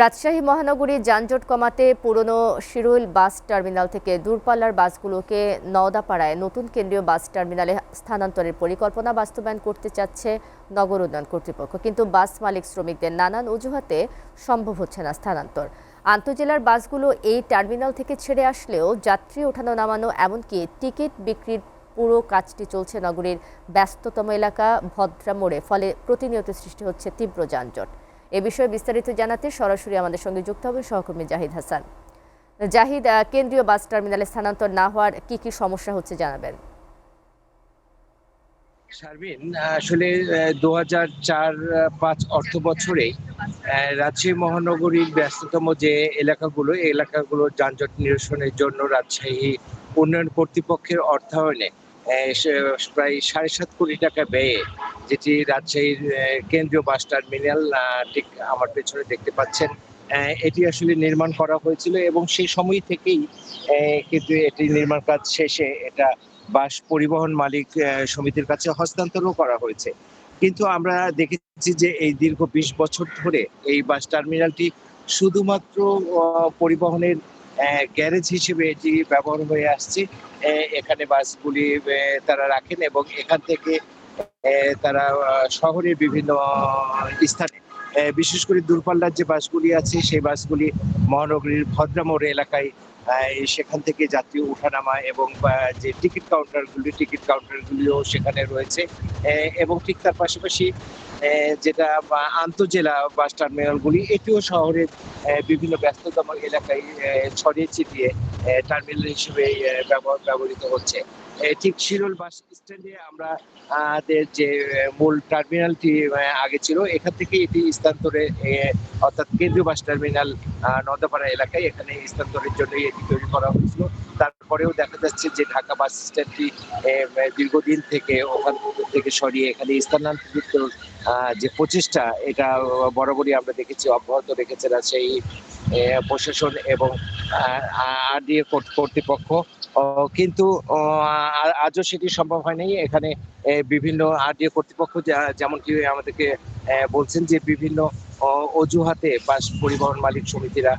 রাজশাহী মহানগরীর যানজট কমাতে পুরনো শিরুইল বাস টার্মিনাল থেকে দূরপাল্লার বাসগুলোকে নওদাপাড়ায় নতুন কেন্দ্রীয় বাস টার্মিনালে স্থানান্তরের পরিকল্পনা বাস্তবায়ন করতে চাচ্ছে নগর উন্নয়ন কর্তৃপক্ষ, কিন্তু বাস মালিক শ্রমিকদের নানান অজুহাতে সম্ভব হচ্ছে না স্থানান্তর। আন্তজেলার বাসগুলো এই টার্মিনাল থেকে ছেড়ে আসলেও যাত্রী ওঠানো নামানো এমনকি টিকিট বিক্রির পুরো কাজটি চলছে নগরীর ব্যস্ততম এলাকা ভদ্রা মোড়ে, ফলে প্রতিনিয়ত সৃষ্টি হচ্ছে তীব্র যানজট। এ বিষয়ে বিস্তারিত জানাতে সরাসরি আমাদের সঙ্গে যুক্ত হবেন সহকর্মী জাহিদ হাসান। জাহিদ, কেন্দ্রীয় বাস টার্মিনালে স্থানান্তর না হওয়ার কি সমস্যা হচ্ছে জানাবেন? শারমিন, আসলে 2004-05 অর্থ বছরে রাজশাহী মহানগরীর ব্যস্ততম যে এলাকাগুলো, এই এলাকাগুলোর যানজট নিরসনের জন্য রাজশাহী উন্নয়ন কর্তৃপক্ষের অর্থায়নে প্রায় 7.5 কোটি টাকা ব্যয়ে, যেটি রাজশাহীর কেন্দ্রীয় বাস টার্মিনাল ঠিক আমার পেছনে দেখতে পাচ্ছেন, এটি আসলে নির্মাণ করা হয়েছিল এবং সেই সময় থেকেই কিন্তু এটি নির্মাণ কাজ শেষে এটা বাস পরিবহন মালিক সমিতির কাছে হস্তান্তরও করা হয়েছে। কিন্তু আমরা দেখেছি যে এই দীর্ঘ 20 বছর ধরে এই বাস টার্মিনালটি শুধুমাত্র পরিবহনের গ্যারেজ হিসেবে এটি ব্যবহার হয়ে আসছে। এখানে বাসগুলি তারা রাখেন এবং এখান থেকে তারা শহরের বিভিন্ন স্থানে, বিশেষ করে দূরপাল্লার যে বাসগুলি আছে সেই বাসগুলি মহানগরীর ভদ্রা মোড় এলাকায় সেখান থেকে যাত্রী ওঠানামা এবং যে টিকিট কাউন্টারগুলিও সেখানে রয়েছে। এবং ঠিক তার পাশাপাশি যেটা আন্তজেলা বাস টার্মিনালগুলি, এটিও শহরের বিভিন্ন ব্যস্ততম এলাকায় ছড়িয়ে ছিটিয়ে টার্মিনাল হিসেবে ব্যবহৃত হচ্ছে। ঠিক শিরোল বাস স্ট্যান্ডে আমরা যে মূল টার্মিনালটি আগে ছিল, এখান থেকে এটি স্থানান্তরে, অর্থাৎ কেন্দ্রীয় বাস টার্মিনাল নওদাপাড়া এলাকায়, এখানে স্থানান্তরের জন্যই এটি তৈরি করা হয়েছিল। তারপরেও দেখা যাচ্ছে যে ঢাকা বাস স্ট্যান্ডটি দীর্ঘদিন থেকে ওখান থেকে সরিয়ে এখানে স্থানান্তরিত যে প্রচেষ্টা, এটা বরাবরই আমরা দেখেছি অব্যাহত রেখেছে রাজশাহী প্রশাসন এবং আরডিএ কর্তৃপক্ষ। কিন্তু আজও সেটি সম্ভব হয়নি। এখানে বিভিন্ন আরডিএ কর্তৃপক্ষ যেমনটি আমাদেরকে বলছেন যে বিভিন্ন অজুহাতে বাস পরিবহন মালিক সমিতিরা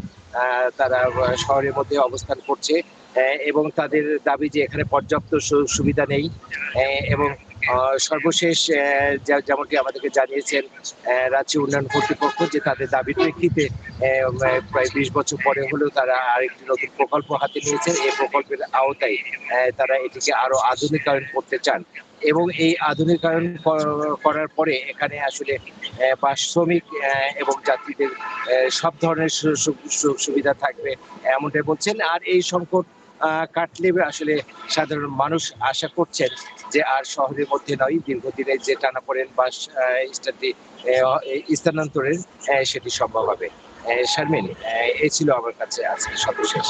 তারা শহরের মধ্যে অবস্থান করছে এবং তাদের দাবি যে এখানে পর্যাপ্ত সুবিধা নেই। এবং সর্বশেষ যেমনটি আমাদেরকে জানিয়েছেন রাজ্য উন্নয়ন কর্তৃপক্ষ, যে তাদের দাবির প্রেক্ষিতে প্রায় 20 বছর পরে হলেও তারা আরেকটি নতুন প্রকল্প হাতে নিয়েছেন। এই প্রকল্পের আওতায় তারা এটিকে আরো আধুনিকায়ন করতে চান এবং এই আধুনিকায়ন করার পরে এখানে আসলে বাস শ্রমিক এবং যাত্রীদের সব ধরনের সুবিধা থাকবে এমনটাই বলছেন। আর এই সংকট কাটলে আসলে সাধারণ মানুষ আশা করছেন যে আর শহরের মধ্যে নয়, দীর্ঘদিনের যে টানাপোড়েন বাস স্ট্যান্ডটি স্থানান্তরের সেটি সম্ভব হবে। শারমিন, এই ছিল আমার কাছে আজকে সর্বশেষ।